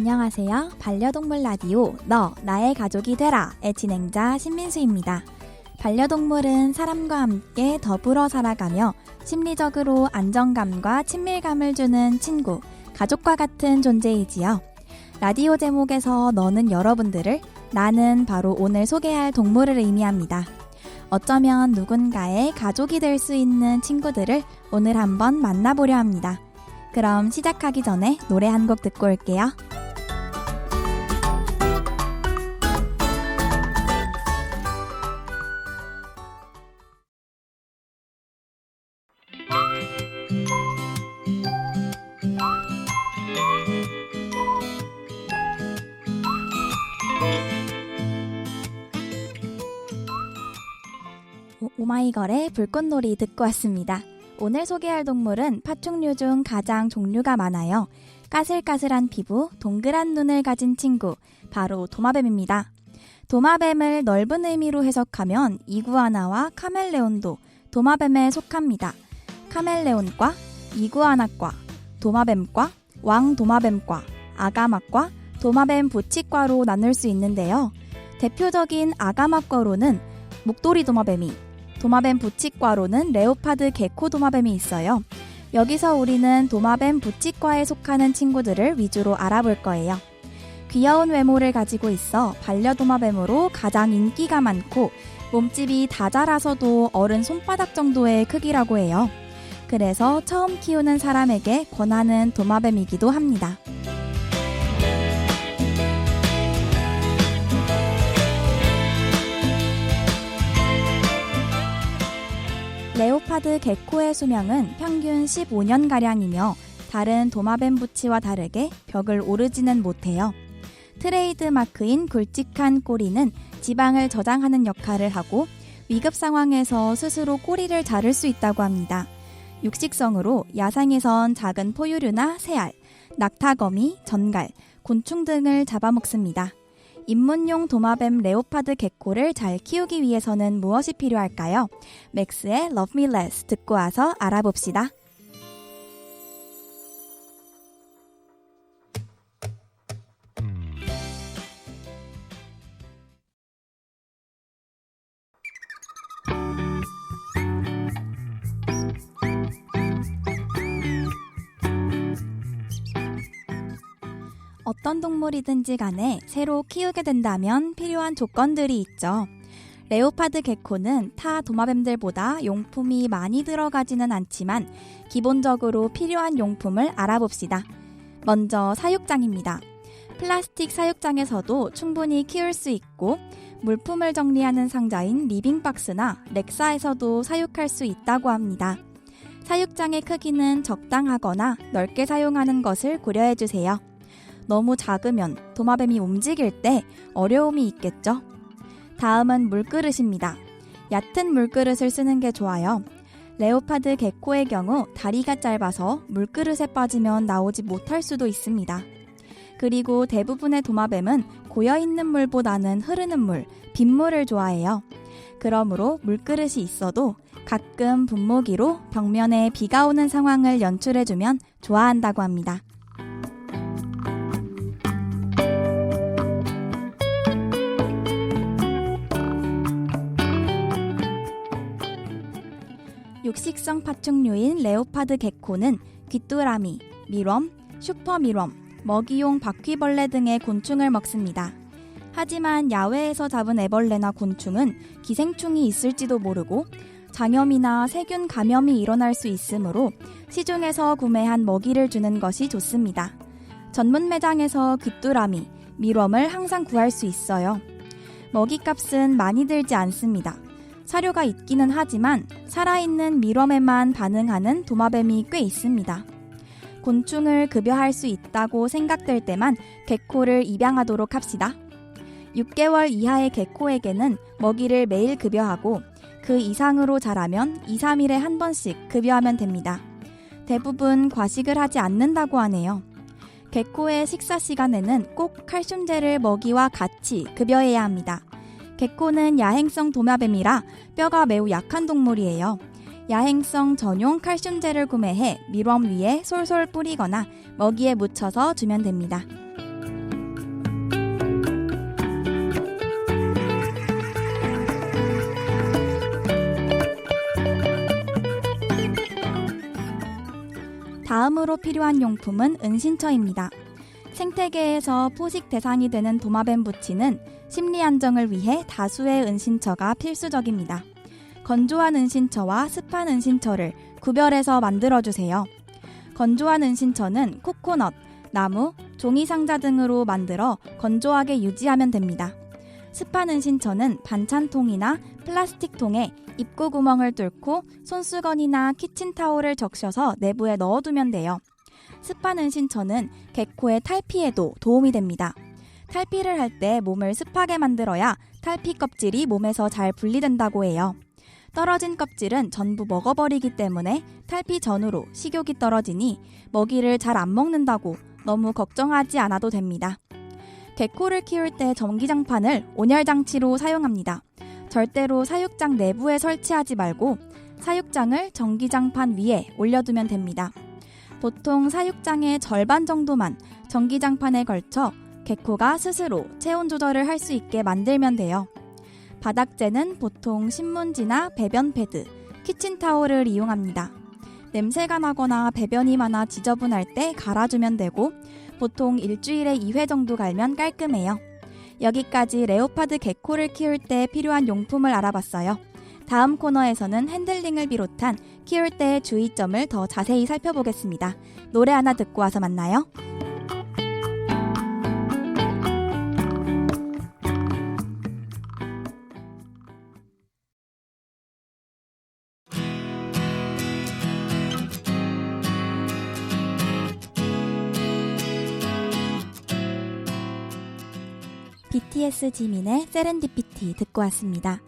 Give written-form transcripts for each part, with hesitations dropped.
안녕하세요. 반려동물 라디오 너 나의 가족이 되라의 진행자 신민수입니다. 반려동물은 사람과 함께 더불어 살아가며 심리적으로 안정감과 친밀감을 주는 친구, 가족과 같은 존재이지요. 라디오 제목에서 너는 여러분들을, 나는 바로 오늘 소개할 동물을 의미합니다. 어쩌면 누군가의 가족이 될 수 있는 친구들을 오늘 한번 만나보려 합니다. 그럼 시작하기 전에 노래 한 곡 듣고 올게요. 오마이걸의 불꽃놀이 듣고 왔습니다. 오늘 소개할 동물은 파충류 중 가장 종류가 많아요. 까슬까슬한 피부, 동그란 눈을 가진 친구, 바로 도마뱀입니다. 도마뱀을 넓은 의미로 해석하면 이구아나와 카멜레온도 도마뱀에 속합니다. 카멜레온과, 이구아나과, 도마뱀과, 왕도마뱀과, 아가마과, 도마뱀 부치과로 나눌 수 있는데요. 대표적인 아가마과로는 목도리 도마뱀이, 도마뱀 부치과로는 레오파드 게코 도마뱀이 있어요. 여기서 우리는 도마뱀 부치과에 속하는 친구들을 위주로 알아볼 거예요. 귀여운 외모를 가지고 있어 반려도마뱀으로 가장 인기가 많고 몸집이 다 자라서도 어른 손바닥 정도의 크기라고 해요. 그래서 처음 키우는 사람에게 권하는 도마뱀이기도 합니다. 레오파드 게코의 수명은 평균 15년가량이며 다른 도마뱀 부치와 다르게 벽을 오르지는 못해요. 트레이드 마크인 굵직한 꼬리는 지방을 저장하는 역할을 하고 위급 상황에서 스스로 꼬리를 자를 수 있다고 합니다. 육식성으로 야생에선 작은 포유류나 새알, 낙타거미, 전갈, 곤충 등을 잡아먹습니다. 입문용 도마뱀 레오파드 게코를 잘 키우기 위해서는 무엇이 필요할까요? 맥스의 Love Me Less 듣고 와서 알아봅시다. 어떤 동물이든지 간에 새로 키우게 된다면 필요한 조건들이 있죠. 레오파드 게코는 타 도마뱀들보다 용품이 많이 들어가지는 않지만 기본적으로 필요한 용품을 알아봅시다. 먼저 사육장입니다. 플라스틱 사육장에서도 충분히 키울 수 있고 물품을 정리하는 상자인 리빙박스나 렉사에서도 사육할 수 있다고 합니다. 사육장의 크기는 적당하거나 넓게 사용하는 것을 고려해주세요. 너무 작으면 도마뱀이 움직일 때 어려움이 있겠죠? 다음은 물그릇입니다. 얕은 물그릇을 쓰는 게 좋아요. 레오파드 게코의 경우 다리가 짧아서 물그릇에 빠지면 나오지 못할 수도 있습니다. 그리고 대부분의 도마뱀은 고여있는 물보다는 흐르는 물, 빗물을 좋아해요. 그러므로 물그릇이 있어도 가끔 분무기로 벽면에 비가 오는 상황을 연출해주면 좋아한다고 합니다. 육식성 파충류인 레오파드 게코는 귀뚜라미, 밀웜, 슈퍼밀웜, 먹이용 바퀴벌레 등의 곤충을 먹습니다. 하지만 야외에서 잡은 애벌레나 곤충은 기생충이 있을지도 모르고 장염이나 세균 감염이 일어날 수 있으므로 시중에서 구매한 먹이를 주는 것이 좋습니다. 전문 매장에서 귀뚜라미, 밀웜을 항상 구할 수 있어요. 먹이값은 많이 들지 않습니다. 사료가 있기는 하지만 살아있는 밀웜에만 반응하는 도마뱀이 꽤 있습니다. 곤충을 급여할 수 있다고 생각될 때만 게코를 입양하도록 합시다. 6개월 이하의 게코에게는 먹이를 매일 급여하고 그 이상으로 자라면 2, 3일에 한 번씩 급여하면 됩니다. 대부분 과식을 하지 않는다고 하네요. 게코의 식사 시간에는 꼭 칼슘제를 먹이와 같이 급여해야 합니다. 게코는 야행성 도마뱀이라 뼈가 매우 약한 동물이에요. 야행성 전용 칼슘제를 구매해 밀웜 위에 솔솔 뿌리거나 먹이에 묻혀서 주면 됩니다. 다음으로 필요한 용품은 은신처입니다. 생태계에서 포식 대상이 되는 도마뱀 부치는 심리 안정을 위해 다수의 은신처가 필수적입니다. 건조한 은신처와 습한 은신처를 구별해서 만들어주세요. 건조한 은신처는 코코넛, 나무, 종이 상자 등으로 만들어 건조하게 유지하면 됩니다. 습한 은신처는 반찬통이나 플라스틱 통에 입구 구멍을 뚫고 손수건이나 키친타올을 적셔서 내부에 넣어두면 돼요. 습한 은신처는 개코의 탈피에도 도움이 됩니다. 탈피를 할 때 몸을 습하게 만들어야 탈피 껍질이 몸에서 잘 분리된다고 해요. 떨어진 껍질은 전부 먹어버리기 때문에 탈피 전후로 식욕이 떨어지니 먹이를 잘 안 먹는다고 너무 걱정하지 않아도 됩니다. 개코를 키울 때 전기장판을 온열장치로 사용합니다. 절대로 사육장 내부에 설치하지 말고 사육장을 전기장판 위에 올려두면 됩니다. 보통 사육장의 절반 정도만 전기장판에 걸쳐 개코가 스스로 체온 조절을 할 수 있게 만들면 돼요. 바닥재는 보통 신문지나 배변 패드, 키친타올을 이용합니다. 냄새가 나거나 배변이 많아 지저분할 때 갈아주면 되고 보통 일주일에 2회 정도 갈면 깔끔해요. 여기까지 레오파드 개코를 키울 때 필요한 용품을 알아봤어요. 다음 코너에서는 핸들링을 비롯한 키울 때의 주의점을 더 자세히 살펴보겠습니다. 노래 하나 듣고 와서 만나요. BTS 지민의 세렌디피티 듣고 왔습니다.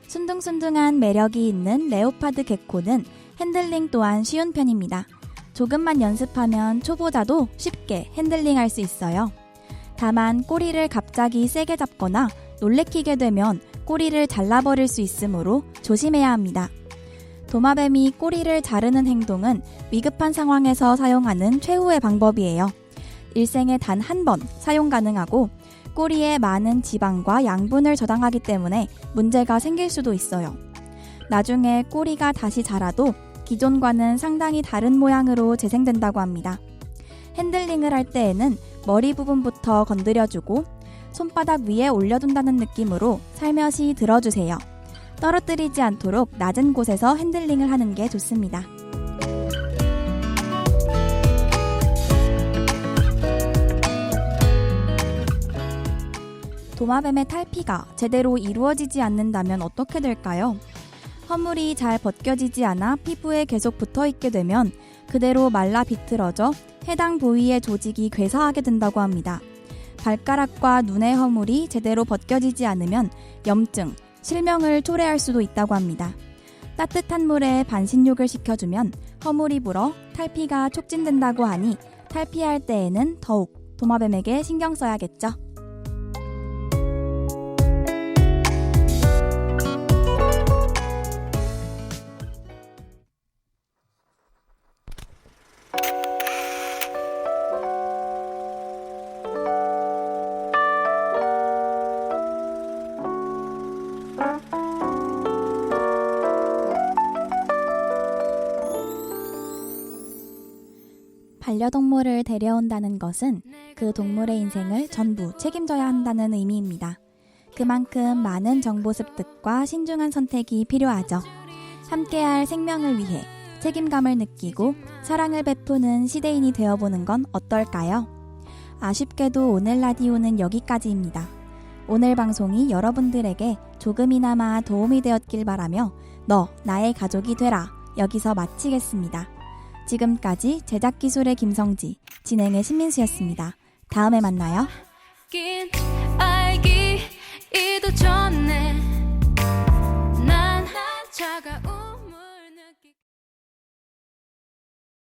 순둥순둥한 매력이 있는 레오파드 개코는 핸들링 또한 쉬운 편입니다. 조금만 연습하면 초보자도 쉽게 핸들링할 수 있어요. 다만 꼬리를 갑자기 세게 잡거나 놀래키게 되면 꼬리를 잘라버릴 수 있으므로 조심해야 합니다. 도마뱀이 꼬리를 자르는 행동은 위급한 상황에서 사용하는 최후의 방법이에요. 일생에 단 한 번 사용 가능하고 꼬리에 많은 지방과 양분을 저장하기 때문에 문제가 생길 수도 있어요. 나중에 꼬리가 다시 자라도 기존과는 상당히 다른 모양으로 재생된다고 합니다. 핸들링을 할 때에는 머리 부분부터 건드려주고 손바닥 위에 올려둔다는 느낌으로 살며시 들어주세요. 떨어뜨리지 않도록 낮은 곳에서 핸들링을 하는 게 좋습니다. 도마뱀의 탈피가 제대로 이루어지지 않는다면 어떻게 될까요? 허물이 잘 벗겨지지 않아 피부에 계속 붙어있게 되면 그대로 말라 비틀어져 해당 부위의 조직이 괴사하게 된다고 합니다. 발가락과 눈의 허물이 제대로 벗겨지지 않으면 염증, 실명을 초래할 수도 있다고 합니다. 따뜻한 물에 반신욕을 시켜주면 허물이 불어 탈피가 촉진된다고 하니 탈피할 때에는 더욱 도마뱀에게 신경 써야겠죠. 반려동물을 데려온다는 것은 그 동물의 인생을 전부 책임져야 한다는 의미입니다. 그만큼 많은 정보 습득과 신중한 선택이 필요하죠. 함께할 생명을 위해 책임감을 느끼고 사랑을 베푸는 시대인이 되어보는 건 어떨까요? 아쉽게도 오늘 라디오는 여기까지입니다. 오늘 방송이 여러분들에게 조금이나마 도움이 되었길 바라며 너 나의 가족이 되라 여기서 마치겠습니다. 지금까지 제작기술의 김성지, 진행의 신민수였습니다. 다음에 만나요. 알기도 전에